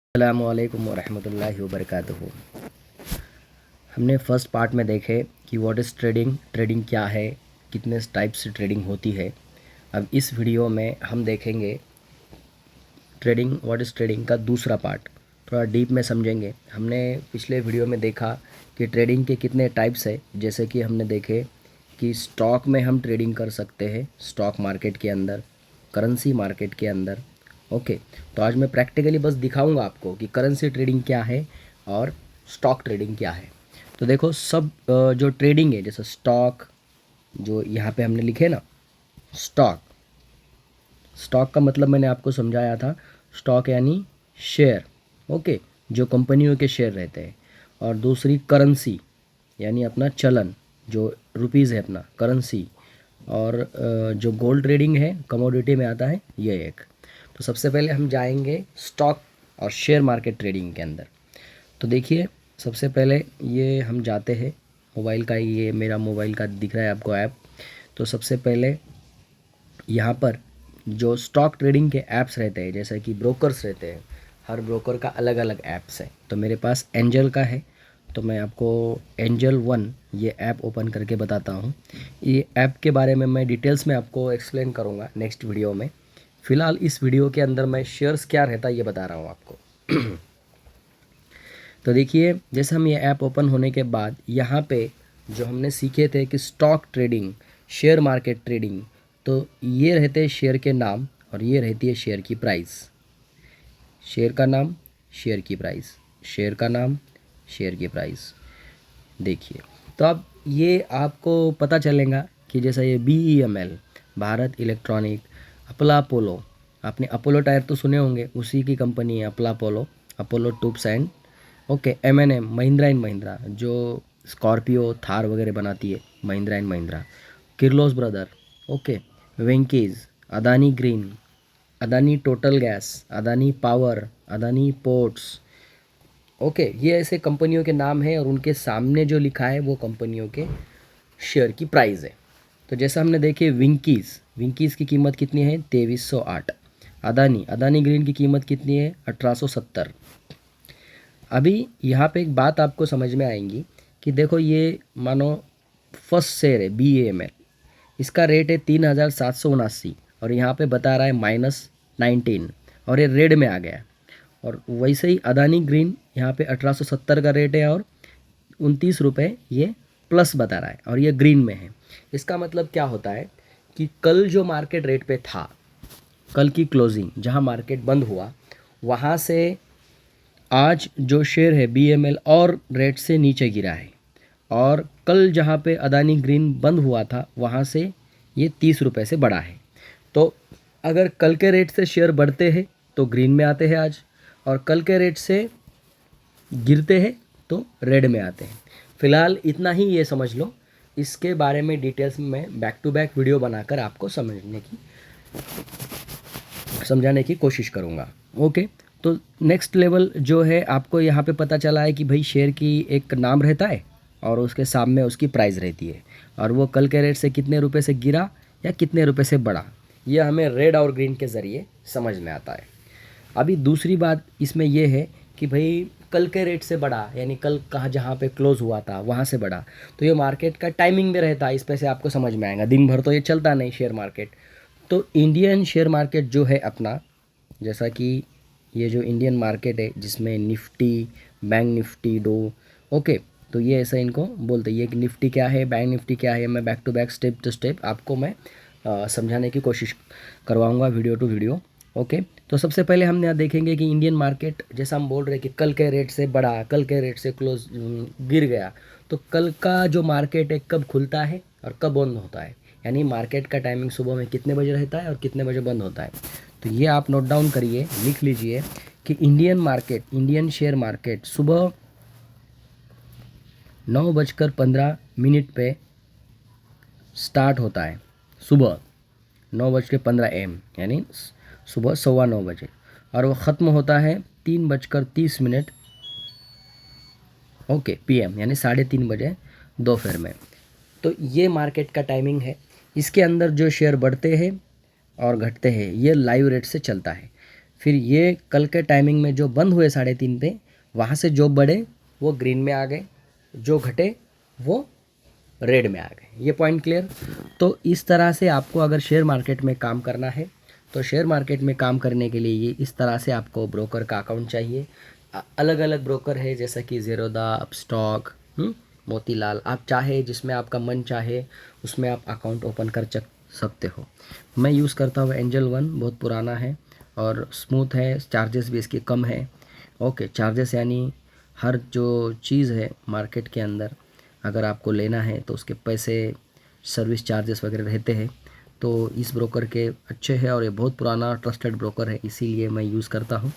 अस्सलामुअलैकुम वरहमतुल्लाहि वबरकातुहू। हमने फर्स्ट पार्ट में देखे कि व्हाट इज़ ट्रेडिंग, ट्रेडिंग क्या है, कितने टाइप से ट्रेडिंग होती है। अब इस वीडियो में हम देखेंगे ट्रेडिंग, व्हाट इज़ ट्रेडिंग का दूसरा पार्ट, थोड़ा डीप में समझेंगे। हमने पिछले वीडियो में देखा कि ट्रेडिंग के कितने टाइप्स है, जैसे कि हमने देखे कि स्टॉक में हम ट्रेडिंग कर सकते हैं, स्टॉक मार्केट के अंदर, करेंसी मार्केट के अंदर। ओके, तो आज मैं प्रैक्टिकली बस दिखाऊंगा आपको कि करेंसी ट्रेडिंग क्या है और स्टॉक ट्रेडिंग क्या है। तो देखो सब जो ट्रेडिंग है, जैसे स्टॉक, जो यहाँ पे हमने लिखे ना स्टॉक, स्टॉक का मतलब मैंने आपको समझाया था, स्टॉक यानी शेयर, ओके, जो कंपनियों के शेयर रहते हैं। और दूसरी करेंसी यानी अपना चलन, जो रुपीज़ है अपना करेंसी। और जो गोल्ड ट्रेडिंग है, कमोडिटी में आता है ये एक। तो सबसे पहले हम जाएंगे स्टॉक और शेयर मार्केट ट्रेडिंग के अंदर। तो देखिए सबसे पहले ये हम जाते हैं मोबाइल का, ये मेरा मोबाइल का दिख रहा है आपको ऐप। तो सबसे पहले यहाँ पर जो स्टॉक ट्रेडिंग के ऐप्स रहते हैं, जैसे कि ब्रोकर्स रहते हैं, हर ब्रोकर का अलग अलग ऐप्स है। तो मेरे पास एंजल का है, तो मैं आपको एंजल वन ये ऐप ओपन करके बताता हूँ। ये ऐप के बारे में मैं डिटेल्स में आपको एक्सप्लेन करूँगा नेक्स्ट वीडियो में। फ़िलहाल इस वीडियो के अंदर मैं शेयर्स क्या रहता है ये बता रहा हूँ आपको। तो देखिए जैसे हम ये ऐप ओपन होने के बाद यहाँ पे जो हमने सीखे थे कि stock trading, share market trading, तो ये रहते हैं शेयर के नाम और ये रहती है शेयर की प्राइस। शेयर का नाम, शेयर की प्राइस, शेयर का नाम, शेयर की प्राइस। देखिए तो अब ये आपको पता चलेगा कि जैसा ये BEML, भारत इलेक्ट्रॉनिक, अपोलो, आपने अपोलो टायर तो सुने होंगे, उसी की कंपनी है Apollo, Apollo tubes and, okay, M&M, Mahindra and Mahindra, जो स्कॉर्पियो थार वगैरह बनाती है, Mahindra and Mahindra, Kirloskar brother, okay, Venky's, Adani green, Adani total gas, Adani power, Adani ports, okay, ये ऐसे कंपनियों के नाम हैं और उनके सामने जो लिखा है वो कंपनियों के शेयर की प्राइस है। तो जैसा हमने देखे विंकीज़ की कीमत कितनी है, 2308। अदानी ग्रीन की कीमत कितनी है, 1870। अभी यहाँ पे एक बात आपको समझ में आएंगी कि देखो ये मानो फर्स्ट शेयर है BEML, इसका रेट है 3779 और यहाँ पे बता रहा है -19 और ये रेड में आ गया। और वैसे ही अदानी ग्रीन यहाँ पे 1870 का रेट है और 29 रुपये ये प्लस बता रहा है और ये ग्रीन में है। इसका मतलब क्या होता है कि कल जो मार्केट रेट पे था, कल की क्लोजिंग जहाँ मार्केट बंद हुआ, वहाँ से आज जो शेयर है BEML और रेट से नीचे गिरा है। और कल जहाँ पे अदानी ग्रीन बंद हुआ था वहाँ से ये 30 रुपये से बढ़ा है। तो अगर कल के रेट से शेयर बढ़ते हैं तो ग्रीन में आते हैं आज, और कल के रेट से गिरते हैं तो रेड में आते हैं। फ़िलहाल इतना ही ये समझ लो, इसके बारे में डिटेल्स में मैं बैक टू बैक वीडियो बनाकर आपको समझाने की कोशिश करूँगा। ओके, तो नेक्स्ट लेवल जो है आपको यहाँ पे पता चला है कि भाई शेयर की एक नाम रहता है और उसके सामने उसकी प्राइस रहती है, और वो कल के रेट से कितने रुपए से गिरा या कितने रुपए से बढ़ा, यह हमें रेड और ग्रीन के ज़रिए समझ में आता है। अभी दूसरी बात इसमें यह है कि भाई कल के रेट से बढ़ा यानी कल कहाँ जहाँ पे क्लोज़ हुआ था वहाँ से बढ़ा, तो ये मार्केट का टाइमिंग में रहता है, इस पे से आपको समझ में आएगा। दिन भर तो ये चलता नहीं शेयर मार्केट। तो इंडियन शेयर मार्केट जो है अपना, जैसा कि ये जो इंडियन मार्केट है जिसमें निफ्टी, बैंक निफ्टी दो, ओके, तो ये ऐसा इनको बोलते हैं। ये निफ्टी क्या है, बैंक निफ्टी क्या है, मैं back to back step to step आपको मैं समझाने की कोशिश करवाऊंगा वीडियो टू वीडियो। ओके, तो सबसे पहले हम यहाँ देखेंगे कि इंडियन मार्केट, जैसा हम बोल रहे हैं कि कल के रेट से बढ़ा, कल के रेट से क्लोज गिर गया, तो कल का जो मार्केट है कब खुलता है और कब बंद होता है, यानी मार्केट का टाइमिंग सुबह में कितने बजे रहता है और कितने बजे बंद होता है। तो ये आप नोट डाउन करिए, लिख लीजिए कि इंडियन शेयर मार्केट सुबह 9:15 पे स्टार्ट होता है, सुबह 9:15 AM, यानी सुबह 9:15 और वो ख़त्म होता है 3:30 ओके PM, यानी 3:30 बजे दोपहर में। तो ये मार्केट का टाइमिंग है। इसके अंदर जो शेयर बढ़ते हैं और घटते हैं ये लाइव रेट से चलता है। फिर ये कल के टाइमिंग में जो बंद हुए 3:30 पे, वहाँ से जो बढ़े वो ग्रीन में आ गए, जो घटे वो रेड में आ गए। ये पॉइंट क्लियर। तो इस तरह से आपको अगर शेयर मार्केट में काम करना है तो शेयर मार्केट में काम करने के लिए ये इस तरह से आपको ब्रोकर का अकाउंट चाहिए। अलग अलग ब्रोकर है जैसा कि ज़ेरोदा, अपस्टॉक, मोतीलाल, आप चाहे जिसमें आपका मन चाहे उसमें आप अकाउंट ओपन कर सकते हो। मैं यूज़ करता हूँ एंजल वन, बहुत पुराना है और स्मूथ है, चार्जेस भी इसके कम है। ओके, चार्जेस यानी हर जो चीज़ है मार्केट के अंदर अगर आपको लेना है तो उसके पैसे, सर्विस चार्जेस वगैरह रहते हैं। तो इस ब्रोकर के अच्छे हैं और ये बहुत पुराना ट्रस्टेड ब्रोकर है, इसीलिए मैं यूज़ करता हूँ।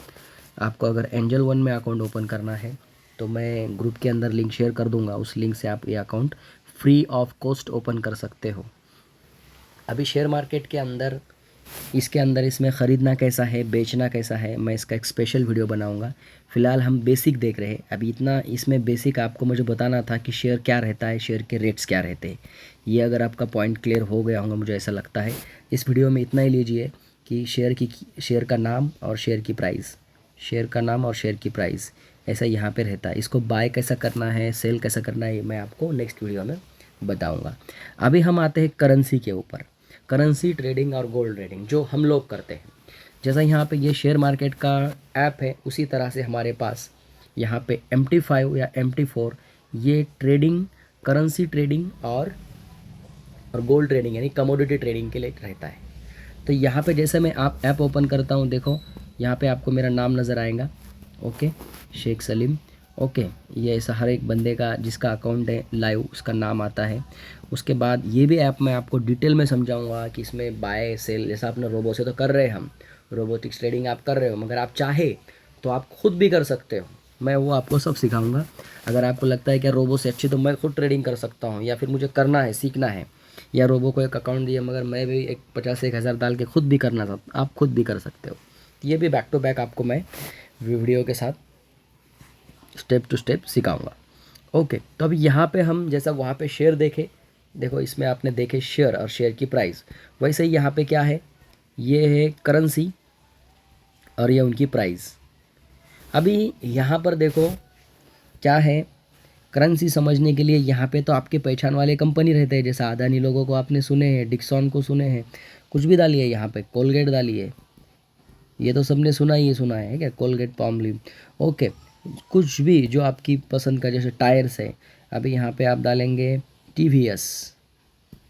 आपको अगर एंजल वन में अकाउंट ओपन करना है तो मैं ग्रुप के अंदर लिंक शेयर कर दूंगा, उस लिंक से आप ये account free of cost open कर सकते हो। अभी शेयर मार्केट के अंदर इसमें ख़रीदना कैसा है, बेचना कैसा है, मैं इसका एक स्पेशल वीडियो बनाऊंगा। फ़िलहाल हम बेसिक देख रहे हैं। अभी इतना इसमें बेसिक आपको मुझे बताना था कि शेयर क्या रहता है, शेयर के रेट्स क्या रहते हैं। ये अगर आपका पॉइंट क्लियर हो गया होगा, मुझे ऐसा लगता है। इस वीडियो में इतना ही लीजिए कि शेयर का नाम और शेयर की प्राइस, शेयर का नाम और शेयर की प्राइस ऐसा यहाँ पे रहता है। इसको बाय कैसा करना है, सेल कैसा करना है, मैं आपको नेक्स्ट वीडियो में बताऊँगा। अभी हम आते हैं करेंसी के ऊपर। करेंसी ट्रेडिंग और गोल्ड ट्रेडिंग जो हम लोग करते हैं, जैसा यहाँ पे ये शेयर मार्केट का ऐप है, उसी तरह से हमारे पास यहाँ पे MT5 या MT4 ये ट्रेडिंग, करेंसी ट्रेडिंग और गोल्ड ट्रेडिंग यानी कमोडिटी ट्रेडिंग के लिए रहता है। तो यहाँ पे जैसे मैं आप ऐप ओपन करता हूँ, देखो यहाँ पे आपको मेरा नाम नज़र आएगा। ओके, शेख सलीम। ओके, ये ऐसा हर एक बंदे का जिसका अकाउंट है लाइव उसका नाम आता है। उसके बाद ये भी ऐप मैं आपको डिटेल में समझाऊंगा कि इसमें बाय सेल, जैसा आपने रोबो से तो कर रहे हैं, हम रोबोटिक्स ट्रेडिंग आप कर रहे हो, मगर आप चाहे तो आप खुद भी कर सकते हो। मैं वो आपको सब सिखाऊंगा। अगर आपको लगता है कि रोबो से अच्छी तो मैं खुद ट्रेडिंग कर सकता हूँ, या फिर मुझे करना है, सीखना है, या रोबो को एक अकाउंट दिया मगर मैं भी एक 50 से 1,000 डाल के खुद भी करना चाहता, आप खुद भी कर सकते हो। ये भी बैक टू बैक आपको मैं वीडियो के साथ स्टेप टू स्टेप सिखाऊंगा। ओके, तो अभी यहाँ पे हम जैसा वहाँ पे शेयर देखे, देखो इसमें आपने देखे शेयर और शेयर की प्राइस, वैसे ही यहाँ पे क्या है, ये है करेंसी और ये उनकी प्राइस। अभी यहाँ पर देखो क्या है, करेंसी समझने के लिए यहाँ पे तो आपके पहचान वाले कंपनी रहते हैं, जैसा अदानी लोगों को आपने सुने हैं, डिक्सॉन को सुने हैं, कुछ भी डालिए यहाँ पे, कोलगेट डालिए, ये तो सबने सुना ही सुना है क्या, कोलगेट, पामलिव। ओके, कुछ भी जो आपकी पसंद का, जैसे टायर्स है, अभी यहाँ पे आप डालेंगे TVS,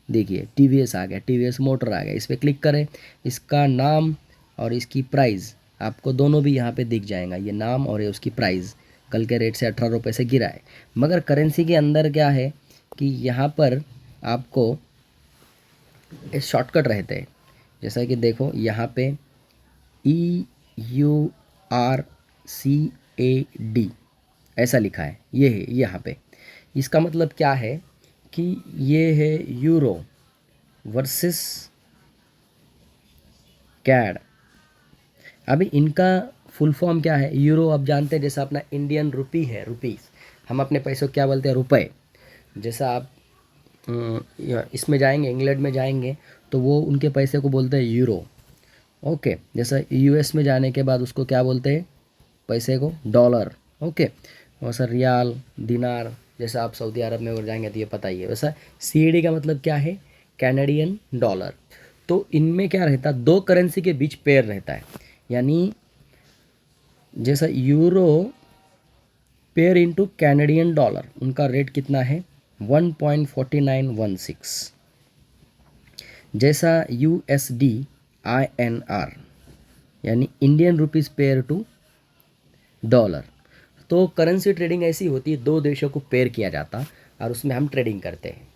देखिए TVS आ गया, TVS मोटर आ गया, इस पर क्लिक करें, इसका नाम और इसकी प्राइस आपको दोनों भी यहाँ पे दिख जाएगा, ये नाम और ये उसकी प्राइस कल के रेट से 18 रुपये से गिरा है। मगर करेंसी के अंदर क्या है कि यहाँ पर आपको इस शॉर्टकट रहते हैं, जैसा कि देखो यहाँ पे EURCAD ऐसा लिखा है, ये है यहाँ पे। इसका मतलब क्या है कि ये है यूरो वर्सेस कैड। अभी इनका फुल फॉर्म क्या है, यूरो आप जानते हैं जैसा अपना इंडियन रुपी है, रुपीस, हम अपने पैसों को क्या बोलते हैं, रुपए। जैसा आप इसमें जाएंगे, इंग्लैंड में जाएंगे तो वो उनके पैसे को बोलते हैं यूरो। ओके, जैसा US में जाने के बाद उसको क्या बोलते हैं, पैसे को, डॉलर। ओके, वैसा रियाल, दिनार, जैसा आप सऊदी अरब में अगर जाएंगे तो ये पता ही है। वैसा CAD का मतलब क्या है, कैनेडियन डॉलर। तो इनमें क्या रहता है, दो करेंसी के बीच पेयर रहता है, यानी जैसा euro pair into Canadian dollar, उनका रेट कितना है 1.4916। जैसा USD INR यानी Indian rupees pair to dollar. तो करेंसी ट्रेडिंग ऐसी होती है, दो देशों को पेयर किया जाता और उसमें हम ट्रेडिंग करते हैं।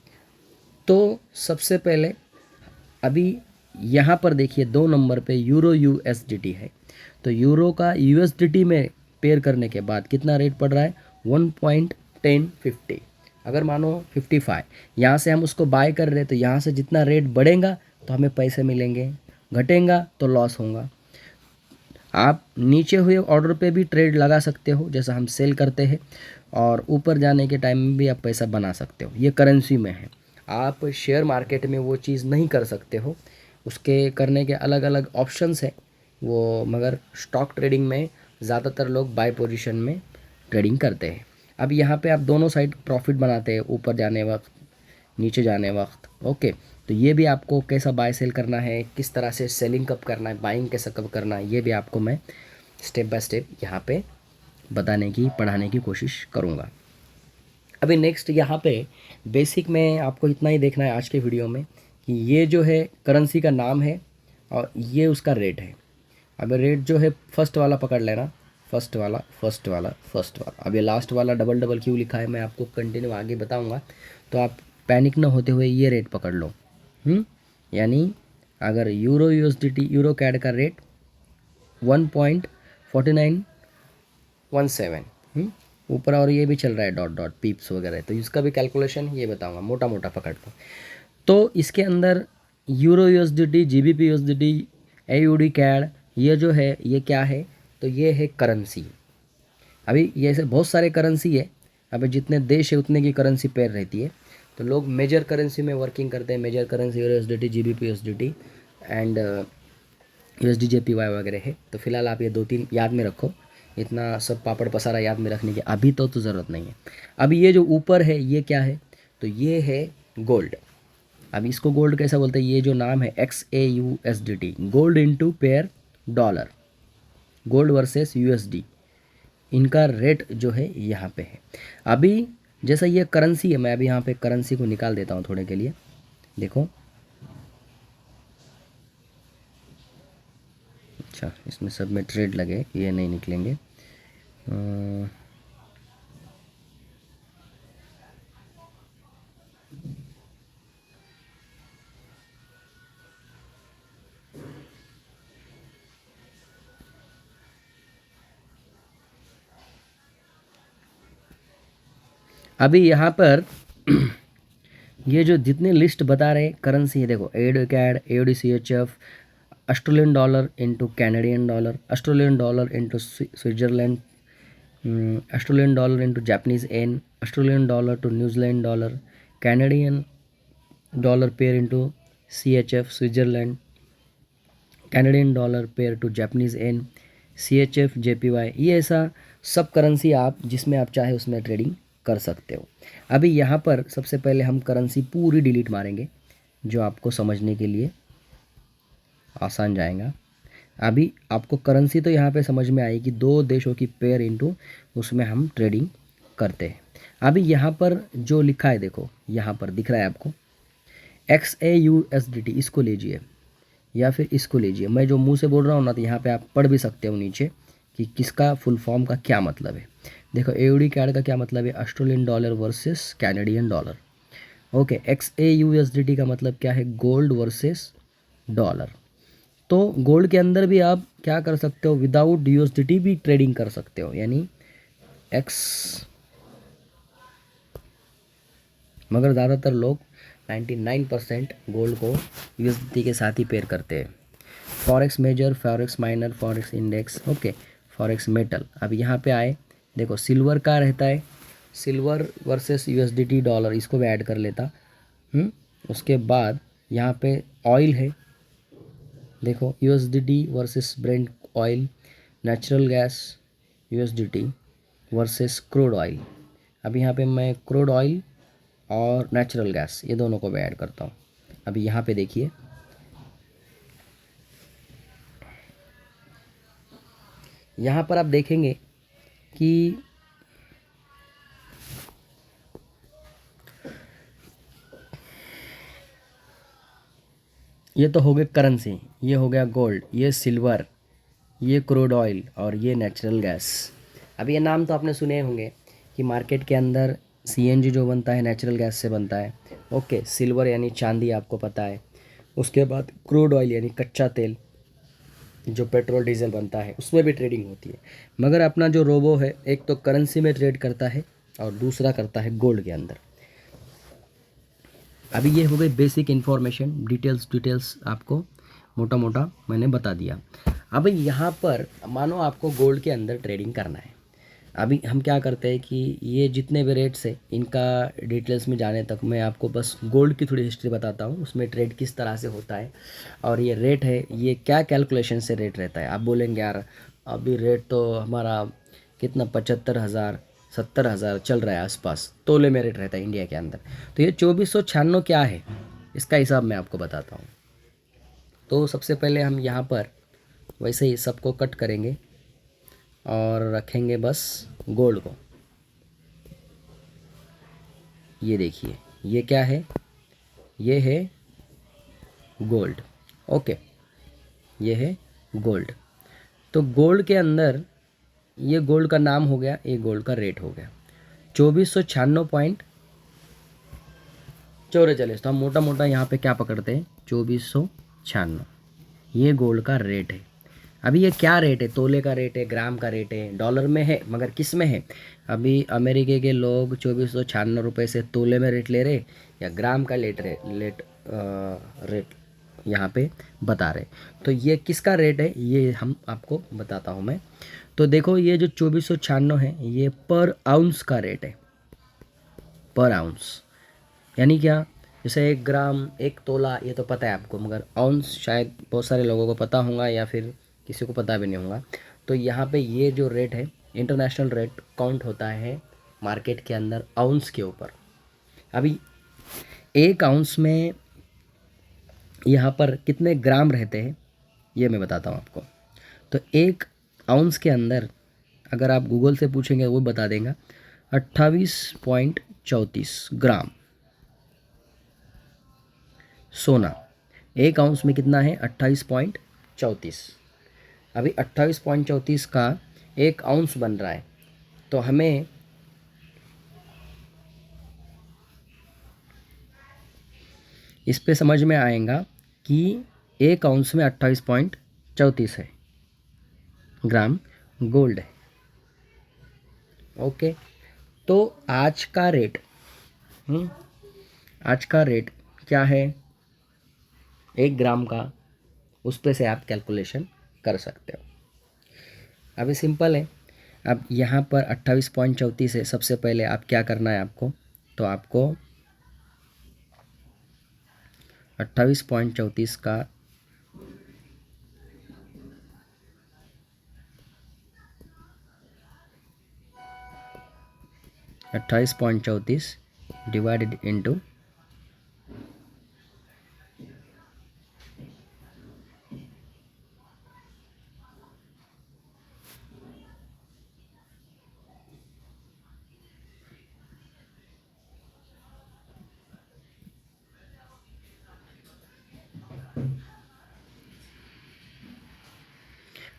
तो सबसे पहले अभी यहाँ पर देखिए 2 नंबर पे यूरो USDT है, तो यूरो का USDT में पेयर करने के बाद कितना रेट पड़ रहा है 1.1050। अगर मानो 55 यहाँ से हम उसको बाय कर रहे हैं, तो यहाँ से जितना रेट बढ़ेगा तो हमें पैसे मिलेंगे, घटेगा तो लॉस होगा। आप नीचे हुए ऑर्डर पे भी ट्रेड लगा सकते हो, जैसा हम सेल करते हैं, और ऊपर जाने के टाइम में भी आप पैसा बना सकते हो, ये करेंसी में है। आप शेयर मार्केट में वो चीज़ नहीं कर सकते हो, उसके करने के अलग अलग ऑप्शंस हैं, वो, मगर स्टॉक ट्रेडिंग में ज़्यादातर लोग बाय पोजीशन में ट्रेडिंग करते हैं। अब यहाँ पे आप दोनों साइड प्रॉफिट बनाते हैं, ऊपर जाने वक्त, नीचे जाने वक्त। ओके, तो ये भी आपको कैसा बाय सेल करना है, किस तरह से सेलिंग कब करना है, बाइंग कैसा कब करना है, ये भी आपको मैं स्टेप बाय स्टेप यहाँ पे बताने की, पढ़ाने की कोशिश करूँगा। अभी नेक्स्ट यहाँ पे बेसिक में आपको इतना ही देखना है आज के वीडियो में कि ये जो है करेंसी का नाम है और ये उसका रेट है। अब रेट जो है फर्स्ट वाला पकड़ लेना, फर्स्ट वाला, फर्स्ट वाला, फर्स्ट वाला। अब ये लास्ट वाला डबल डबल क्यों लिखा है मैं आपको कंटिन्यू आगे बताऊंगा, तो आप पैनिक न होते हुए ये रेट पकड़ लो। यानी अगर यूरो USDT, यूरो कैड का रेट 1.4917, ऊपर और ये भी चल रहा है डॉट डॉट पीप्स वगैरह, तो इसका भी कैलकुलेशन ये बताऊंगा, मोटा मोटा पकड़ लो। तो इसके अंदर euro USDT, GBP USDT, AUD CAD, ये जो है ये क्या है, तो ये है करेंसी। अभी ये ऐसे बहुत सारे करेंसी है, अभी जितने देश है उतने की करेंसी पेयर रहती है। तो लोग मेजर करेंसी में वर्किंग करते हैं, major currency euro USDT, GBP USDT and USD JPY वगैरह है। तो फिलहाल आप ये 2-3 याद में रखो, इतना सब पापड़ पसारा याद में रखने की अभी तो ज़रूरत नहीं है। अभी ये जो ऊपर है ये क्या है, तो ये है गोल्ड। अब इसको गोल्ड कैसा बोलते हैं, ये जो नाम है XAUSDT, gold into pair dollar, gold versus USD, इनका रेट जो है यहाँ पे है। अभी जैसा ये करेंसी है, मैं अभी यहाँ पे करेंसी को निकाल देता हूँ थोड़े के लिए, देखो। अच्छा, इसमें सब में ट्रेड लगे, ये नहीं निकलेंगे। अभी यहाँ पर ये जो जितने लिस्ट बता रहे करेंसी है, देखो AUD CAD, AUD CHF, Australian dollar into Canadian dollar, Australian dollar into Switzerland, Australian dollar into Japanese yen, Australian dollar to New Zealand dollar, Canadian dollar pair into CHF Switzerland, Canadian dollar pair to Japanese yen, CHF JPY, ये ऐसा सब currency आप जिसमें आप चाहे उसमें trading कर सकते हो। अभी यहाँ पर सबसे पहले हम करेंसी पूरी डिलीट मारेंगे, जो आपको समझने के लिए आसान जाएगा। अभी आपको करेंसी तो यहाँ पे समझ में आई कि दो देशों की पेयर इनटू उसमें हम ट्रेडिंग करते हैं। अभी यहाँ पर जो लिखा है देखो, यहाँ पर दिख रहा है आपको XAUSDT, इसको लीजिए या फिर इसको लीजिए। मैं जो मुंह से बोल रहा हूँ ना, तो यहाँ पे आप पढ़ भी सकते हो नीचे कि किसका फुल फॉर्म का क्या मतलब है। देखो AUD कैड का क्या मतलब है, Australian dollar versus Canadian dollar. Okay, XAUSDT का मतलब क्या है, गोल्ड वर्सेस डॉलर। तो गोल्ड के अंदर भी आप क्या कर सकते हो, विदाउट USDT भी ट्रेडिंग कर सकते हो, यानी मगर ज़्यादातर लोग 99% गोल्ड को USDT के साथ ही पेयर करते हैं। Forex major, forex minor, forex index, okay, forex metal. अब यहाँ पे आए, देखो सिल्वर का रहता है, सिल्वर वर्सेस USDT डॉलर, इसको भी ऐड कर लेता। उसके बाद यहाँ पे ऑयल है, देखो USDT versus Brent oil, natural gas USDT versus crude oil. अब यहाँ पे मैं क्रूड ऑयल और नेचुरल गैस ये दोनों को भी ऐड करता हूँ। अभी यहाँ पे देखिए, यहाँ पर आप देखेंगे कि ये तो हो गया करेंसी, ये हो गया गोल्ड, ये सिल्वर, ये क्रूड ऑयल और ये नेचुरल गैस। अब ये नाम तो आपने सुने होंगे कि मार्केट के अंदर CNG जो बनता है नेचुरल गैस से बनता है। ओके, सिल्वर यानी चांदी आपको पता है। उसके बाद क्रूड ऑयल यानी कच्चा तेल जो पेट्रोल डीजल बनता है, उसमें भी ट्रेडिंग होती है। मगर अपना जो रोबो है, एक तो करेंसी में ट्रेड करता है और दूसरा करता है गोल्ड के अंदर। अभी ये हो गई बेसिक इन्फॉर्मेशन, डिटेल्स आपको मोटा मोटा मैंने बता दिया। अब यहाँ पर मानो आपको गोल्ड के अंदर ट्रेडिंग करना है। अभी हम क्या करते हैं कि ये जितने भी रेट्स है इनका डिटेल्स में जाने तक मैं आपको बस गोल्ड की थोड़ी हिस्ट्री बताता हूँ, उसमें ट्रेड किस तरह से होता है और ये रेट है ये क्या कैलकुलेशन से रेट रहता है। आप बोलेंगे यार अभी रेट तो हमारा कितना 75,000 70,000 चल रहा है आसपास, तोले में रेट रहता है इंडिया के अंदर। तो ये 2496 क्या है इसका हिसाब मैं आपको बताता हूँ। तो सबसे पहले हम यहाँ पर वैसे ही सबको कट करेंगे और रखेंगे बस गोल्ड को। ये देखिए ये क्या है, ये है गोल्ड। ओके, ये है गोल्ड। तो गोल्ड के अंदर ये गोल्ड का नाम हो गया, ये गोल्ड का रेट हो गया 2496.44। तो हम मोटा मोटा यहाँ पे क्या पकड़ते हैं 2496, ये गोल्ड का रेट है। अभी ये क्या रेट है, तोले का रेट है, ग्राम का रेट है, डॉलर में है, मगर किस में है। अभी अमेरिका के लोग 2496 से तोले में रेट ले रहे या ग्राम का रेट यहाँ पे बता रहे। तो ये किसका रेट है ये हम आपको बताता हूँ मैं। तो देखो ये जो 2496 है ये पर आउंस का रेट है, पर आउंस। यानी क्या, जैसे 1 ग्राम 1 तोला ये तो पता है आपको, मगर आउंस शायद बहुत सारे लोगों को पता होगा या फिर किसी को पता भी नहीं होगा। तो यहाँ पे ये जो रेट है इंटरनेशनल रेट काउंट होता है मार्केट के अंदर आउंस के ऊपर। अभी 1 आउंस में यहाँ पर कितने ग्राम रहते हैं ये मैं बताता हूँ आपको। तो 1 आउंस के अंदर अगर आप गूगल से पूछेंगे वो बता देगा 28.34 ग्राम सोना। 1 आउंस में कितना है 28.34। अभी 28.34 का 1 आउंस बन रहा है। तो हमें इस पे समझ में आएगा कि 1 आउंस में 28.34 है ग्राम गोल्ड है। ओके, तो आज का रेट आज का रेट क्या है 1 ग्राम का, उस पे से आप कैलकुलेशन कर सकते हो। अभी सिंपल है। अब यहाँ पर 28.34 है। सबसे पहले आप क्या करना है आपको, तो आपको 28.34 का 28.34 डिवाइडेड इंटू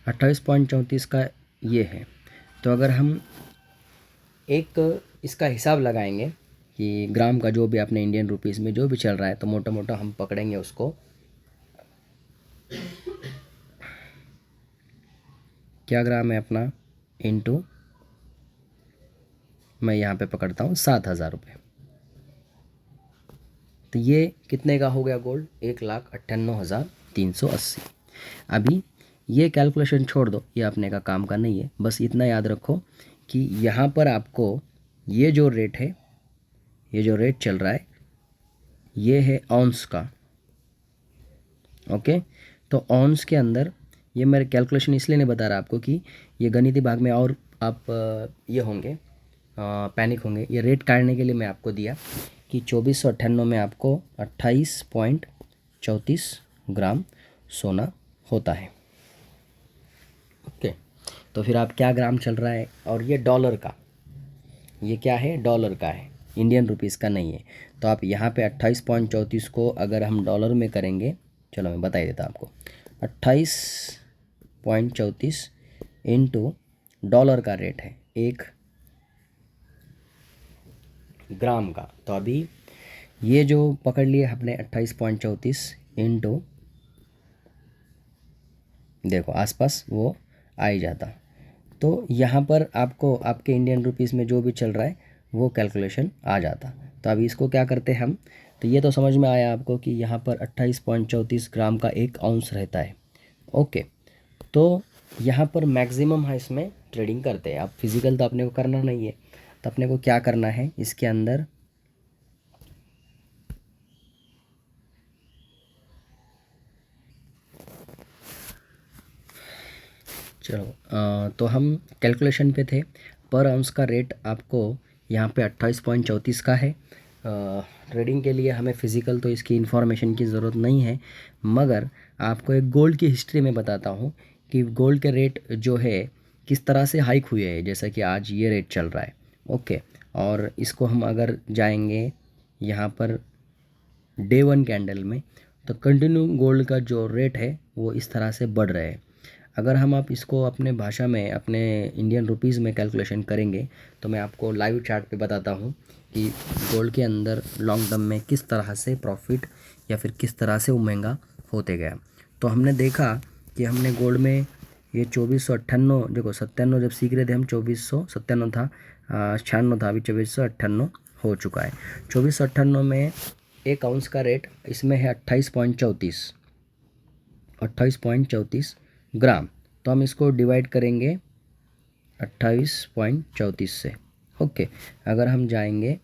28.34 का ये है। तो अगर हम एक इसका हिसाब लगाएंगे कि ग्राम का जो भी अपने इंडियन रुपीस में जो भी चल रहा है, तो मोटा मोटा हम पकड़ेंगे उसको, क्या ग्राम है अपना, इंटू मैं यहाँ पे पकड़ता हूँ 7,000 रुपये। तो ये कितने का हो गया गोल्ड 1,98,380। अभी ये कैलकुलेशन छोड़ दो, ये अपने का काम का नहीं है। बस इतना याद रखो कि यहाँ पर आपको ये जो रेट है, ये जो रेट चल रहा है ये है आउंस का। ओके, तो आउंस के अंदर ये मेरे कैलकुलेशन इसलिए नहीं बता रहा आपको कि ये गणितीय भाग में और आप ये होंगे पैनिक होंगे। ये रेट काटने के लिए मैं आपको दिया कि 2498 में आपको 28.34 ग्राम सोना होता है। ओके, तो फिर आप क्या ग्राम चल रहा है, और ये डॉलर का, ये क्या है डॉलर का है, इंडियन रुपीस का नहीं है। तो आप यहाँ पे 28.34 को अगर हम डॉलर में करेंगे, चलो मैं बता ही देता आपको, 28.34 इंटू डॉलर का रेट है 1 ग्राम का। तो अभी ये जो पकड़ लिए हमने 28.34 इंटू, देखो आसपास वो आ ही जाता। तो यहाँ पर आपको आपके इंडियन रुपीस में जो भी चल रहा है वो कैलकुलेशन आ जाता। तो अभी इसको क्या करते हैं हम, तो ये तो समझ में आया आपको कि यहाँ पर 28.34 ग्राम का 1 आउंस रहता है। ओके, तो यहाँ पर मैक्सिमम है इसमें ट्रेडिंग करते हैं। अब फिजिकल तो अपने को करना नहीं है, तो अपने को क्या करना है इसके अंदर, चलो तो हम कैलकुलेशन पे थे। पर आउंस का रेट आपको यहाँ पे 28.34 का है। ट्रेडिंग के लिए हमें फ़िज़िकल तो इसकी इन्फॉर्मेशन की ज़रूरत नहीं है, मगर आपको एक गोल्ड की हिस्ट्री में बताता हूँ कि गोल्ड के रेट जो है किस तरह से हाइक हुए हैं। जैसा कि आज ये रेट चल रहा है, ओके। और इसको हम अगर जाएंगे यहाँ पर डे वन कैंडल में, तो कंटिन्यू गोल्ड का जो रेट है वो इस तरह से बढ़ रहा है। अगर हम आप इसको अपने भाषा में, अपने इंडियन रुपीज़ में कैलकुलेशन करेंगे, तो मैं आपको लाइव चार्ट पे बताता हूँ कि गोल्ड के अंदर लॉन्ग टर्म में किस तरह से प्रॉफिट या फिर किस तरह से वो महंगा होते गया। तो हमने देखा कि हमने गोल्ड में ये 2498, देखो 97 जब सीख रहे थे हम 2497 था, 96 था, अभी 2498 हो चुका है। 2498 में एक आउंस का रेट इसमें है 28.34 ग्राम। तो हम इसको डिवाइड करेंगे 28.34 से, ओके। अगर हम जाएंगे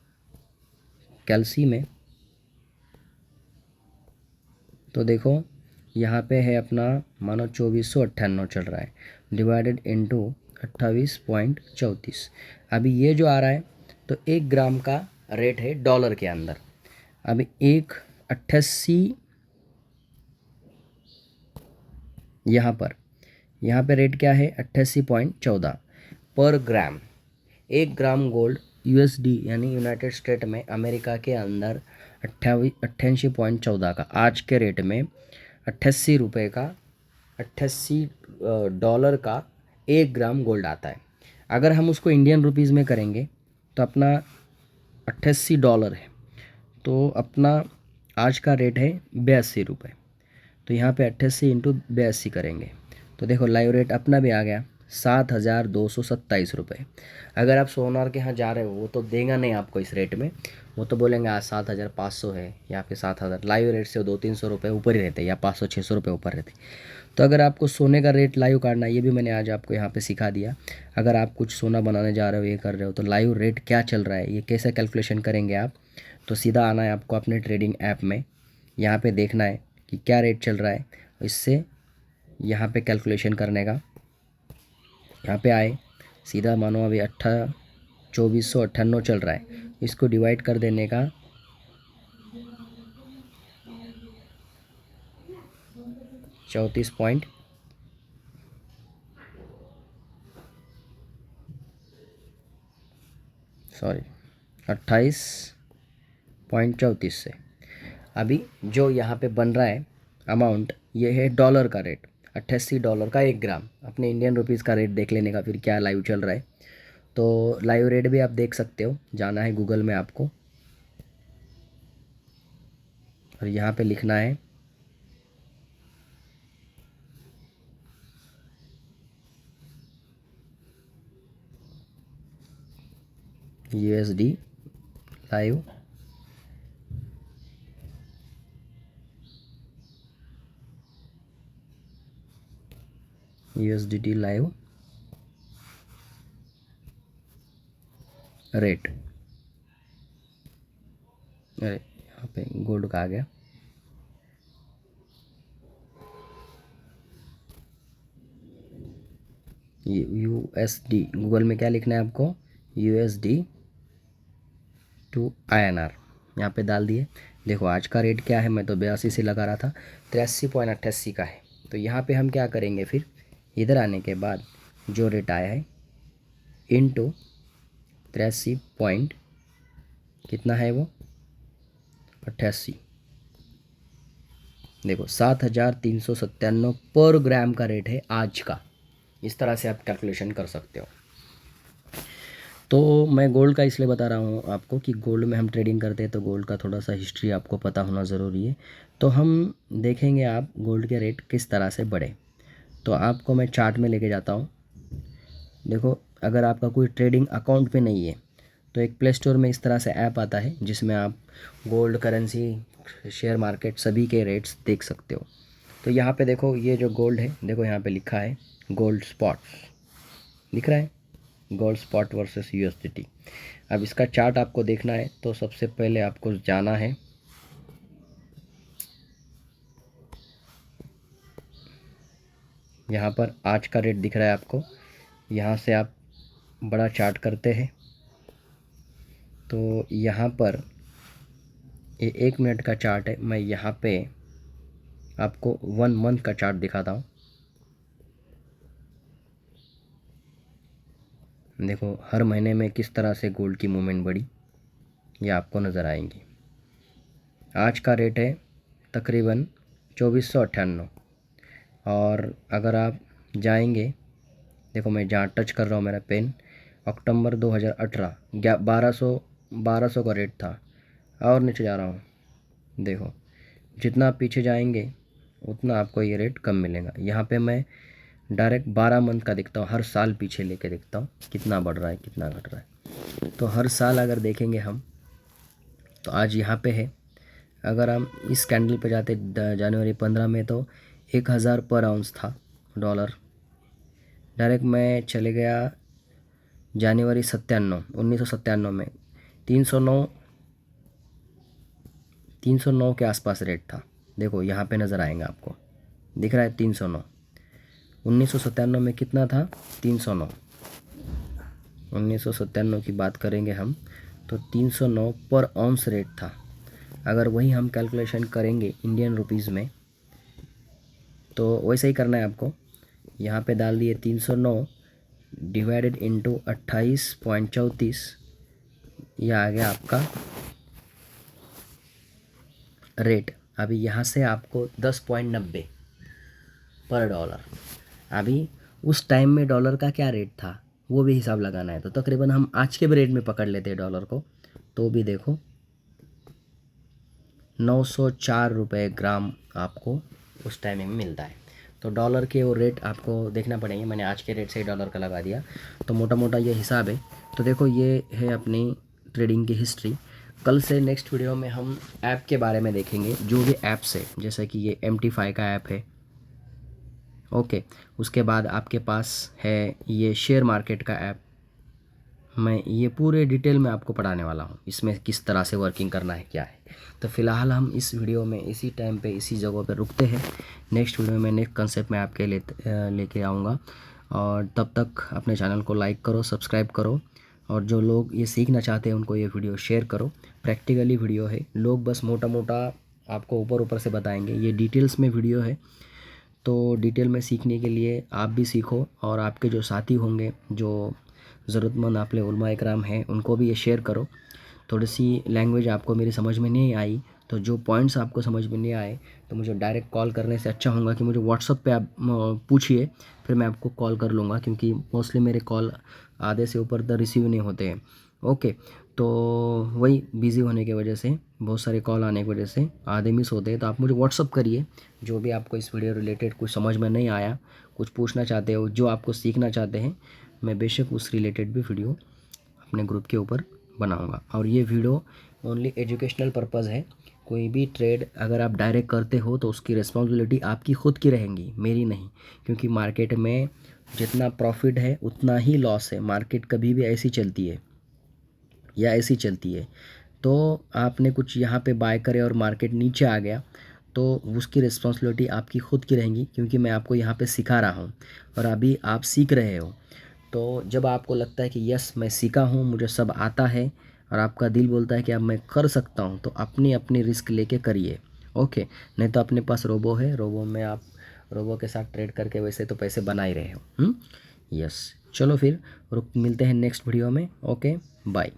कैलसी में, तो देखो यहाँ पे है अपना, मानो 2498 चल रहा है, डिवाइडेड इनटू 28.34। अभी ये जो आ रहा है, तो 1 ग्राम का रेट है डॉलर के अंदर। अभी 1.88 यहाँ पे रेट क्या है 88.14 पर ग्राम। 1 ग्राम गोल्ड यूएसडी यानी यूनाइटेड स्टेट में, अमेरिका के अंदर 88.14 का, आज के रेट में 88 रुपये का, 88 डॉलर का 1 ग्राम गोल्ड आता है। अगर हम उसको इंडियन रुपीज़ में करेंगे तो अपना 88 डॉलर है, तो अपना आज का रेट है 82 रुपये। तो यहाँ पे 88 इंटू 82 करेंगे, तो देखो लाइव रेट अपना भी आ गया 7,227 रुपये। अगर आप सोनार के यहाँ जा रहे हो, वो तो देगा नहीं आपको इस रेट में, वो तो बोलेंगे आज 7,500 है या फिर 7,000। लाइव रेट से 200-300 रुपये ऊपर ही रहते हैं, या 500-600 रुपये ऊपर रहते। तो अगर आपको सोने का रेट लाइव काटना है, ये भी मैंने आज आपको यहाँ पे सिखा दिया। अगर आप कुछ सोना बनाने जा रहे हो, ये कर रहे हो, तो लाइव रेट क्या चल रहा है, ये कैसे कैलकुलेशन करेंगे आप, तो सीधा आना है आपको अपने ट्रेडिंग ऐप में, यहाँ पे देखना है कि क्या रेट चल रहा है, इससे यहाँ पे कैलकुलेशन करने का। यहाँ पे आए, सीधा मानो अभी 2498 चल रहा है, इसको डिवाइड कर देने का 34 पॉइंट, सॉरी 28.34 से। अभी जो यहाँ पे बन रहा है अमाउंट, ये है डॉलर का रेट, 88 डॉलर का 1 ग्राम। अपने इंडियन रुपीज़ का रेट देख लेने का फिर क्या लाइव चल रहा है। तो लाइव रेट भी आप देख सकते हो, जाना है गूगल में आपको और यहाँ पे लिखना है USD live USDT live rate. अरे यहाँ पे गोल्ड का आ गया, यूएसडी, गूगल में क्या लिखना है आपको, यूएसडी टू आईएनआर, यहाँ पे डाल दिए। देखो आज का रेट क्या है, मैं तो 82 से लगा रहा था, 83.88 का है। तो यहाँ पे हम क्या करेंगे, फिर इधर आने के बाद जो रेट आया है इनटू 83 पॉइंट कितना है वो 88, देखो 7,397 पर ग्राम का रेट है आज का। इस तरह से आप कैलकुलेशन कर सकते हो। तो मैं गोल्ड का इसलिए बता रहा हूँ आपको कि गोल्ड में हम ट्रेडिंग करते हैं, तो गोल्ड का थोड़ा सा हिस्ट्री आपको पता होना ज़रूरी है। तो हम देखेंगे आप गोल्ड के रेट किस तरह से बढ़े। तो आपको मैं चार्ट में लेके जाता हूँ। देखो अगर आपका कोई ट्रेडिंग अकाउंट पे नहीं है, तो एक प्ले स्टोर में इस तरह से ऐप आता है जिसमें आप गोल्ड, करेंसी, शेयर मार्केट सभी के रेट्स देख सकते हो। तो यहाँ पे देखो ये जो गोल्ड है, देखो यहाँ पे लिखा है गोल्ड स्पॉट्स दिख रहा है, गोल्ड स्पॉट वर्सेस USDT। अब इसका चार्ट आपको देखना है तो सबसे पहले आपको जाना है यहाँ पर आज का रेट दिख रहा है आपको, यहाँ से आप बड़ा चार्ट करते हैं तो यहाँ पर ये 1 मिनट का चार्ट है। मैं यहाँ पे आपको 1 मंथ का चार्ट दिखाता हूँ। देखो हर महीने में किस तरह से गोल्ड की मूवमेंट बढ़ी, ये आपको नज़र आएंगी। आज का रेट है तकरीबन 2498 और अगर आप जाएंगे, देखो मैं जहाँ टच कर रहा हूँ मेरा पेन, अक्टूबर 2018 1200 का रेट था और नीचे जा रहा हूँ। देखो जितना आप पीछे जाएंगे उतना आपको ये रेट कम मिलेगा। यहाँ पे मैं डायरेक्ट 12 मंथ का दिखता हूँ, हर साल पीछे लेके देखता हूँ कितना बढ़ रहा है कितना घट रहा है। तो हर साल अगर देखेंगे हम तो आज यहाँ पे है, अगर हम इस कैंडल पे जाते जनवरी 15 में तो 1000 पर आउंस था डॉलर। डायरेक्ट मैं चले गया जनवरी 1997 में 309 के आसपास रेट था। देखो यहाँ पे नज़र आएगा आपको, दिख रहा है 309। 1997 में कितना था? 309। 1997 की बात करेंगे हम तो 309 पर आउंस रेट था। अगर वही हम कैलकुलेशन करेंगे इंडियन रुपीज़ में तो वैसे ही करना है आपको। यहाँ पे डाल दिए 309 डिवाइडेड इंटू 28.34, यह आ गया आपका रेट। अभी यहाँ से आपको 10.90 पर डॉलर। अभी उस टाइम में डॉलर का क्या रेट था वो भी हिसाब लगाना है। तो तकरीबन हम आज के भी रेट में पकड़ लेते हैं डॉलर को तो भी देखो 904 रुपये ग्राम आपको उस टाइम में मिलता है। तो डॉलर के वो रेट आपको देखना पड़ेंगे। मैंने आज के रेट से ही डॉलर का लगा दिया तो मोटा मोटा ये हिसाब है। तो देखो ये है अपनी ट्रेडिंग की हिस्ट्री। कल से नेक्स्ट वीडियो में हम ऐप के बारे में देखेंगे, जो भी ऐप्स है जैसे कि ये MT5 का ऐप है, ओके। उसके बाद आपके पास है ये शेयर मार्केट का ऐप। मैं ये पूरे डिटेल में आपको पढ़ाने वाला हूँ, इसमें किस तरह से वर्किंग करना है क्या है। तो फ़िलहाल हम इस वीडियो में इसी टाइम पे इसी जगह पे रुकते हैं। नेक्स्ट वीडियो में नेक्स्ट कंसेप्ट में आपके लेके आऊँगा। और तब तक अपने चैनल को लाइक करो, सब्सक्राइब करो और जो लोग ये सीखना चाहते हैं उनको ये वीडियो शेयर करो। प्रैक्टिकली वीडियो है, लोग बस मोटा मोटा आपको ऊपर ऊपर से बताएंगे, ये डिटेल्स में वीडियो है। तो डिटेल में सीखने के लिए आप भी सीखो और आपके जो साथी होंगे जो ज़रूरतमंद आपके उलमा इकराम हैं उनको भी ये शेयर करो। थोड़ी सी लैंग्वेज आपको मेरी समझ में नहीं आई तो जो पॉइंट्स आपको समझ में नहीं आए तो मुझे डायरेक्ट कॉल करने से अच्छा होगा कि मुझे व्हाट्सअप पे आप पूछिए, फिर मैं आपको कॉल कर लूँगा क्योंकि मोस्टली मेरे कॉल आधे से ऊपर तो रिसीव नहीं होते हैं, ओके। तो वही बिज़ी होने की वजह से, बहुत सारे कॉल आने की वजह से आधे मिस होते हैं। तो आप मुझे व्हाट्सअप करिए जो भी आपको इस वीडियो रिलेटेड कुछ समझ में नहीं आया, कुछ पूछना चाहते हो, जो आपको सीखना चाहते हैं, मैं बेशक उस रिलेटेड भी वीडियो अपने ग्रुप के ऊपर बनाऊंगा। और ये वीडियो ओनली एजुकेशनल पर्पज़ है। कोई भी ट्रेड अगर आप डायरेक्ट करते हो तो उसकी रिस्पॉन्सिबिलिटी आपकी ख़ुद की रहेंगी, मेरी नहीं। क्योंकि मार्केट में जितना प्रॉफिट है उतना ही लॉस है। मार्केट कभी भी ऐसी चलती है या ऐसी चलती है। तो आपने कुछ यहाँ पे बाय करे और मार्केट नीचे आ गया तो उसकी रिस्पॉन्सिबिलिटी आपकी ख़ुद की रहेंगी, क्योंकि मैं आपको यहाँ पे सिखा रहा हूँ और अभी आप सीख रहे हो। तो जब आपको लगता है कि यस मैं सीखा हूँ, मुझे सब आता है और आपका दिल बोलता है कि अब मैं कर सकता हूँ, तो अपनी अपनी रिस्क लेके करिए, ओके। नहीं तो अपने पास रोबो है, रोबो में आप रोबो के साथ ट्रेड करके वैसे तो पैसे बना ही रहे हो। यस, चलो फिर मिलते हैं नेक्स्ट वीडियो में, ओके, बाय।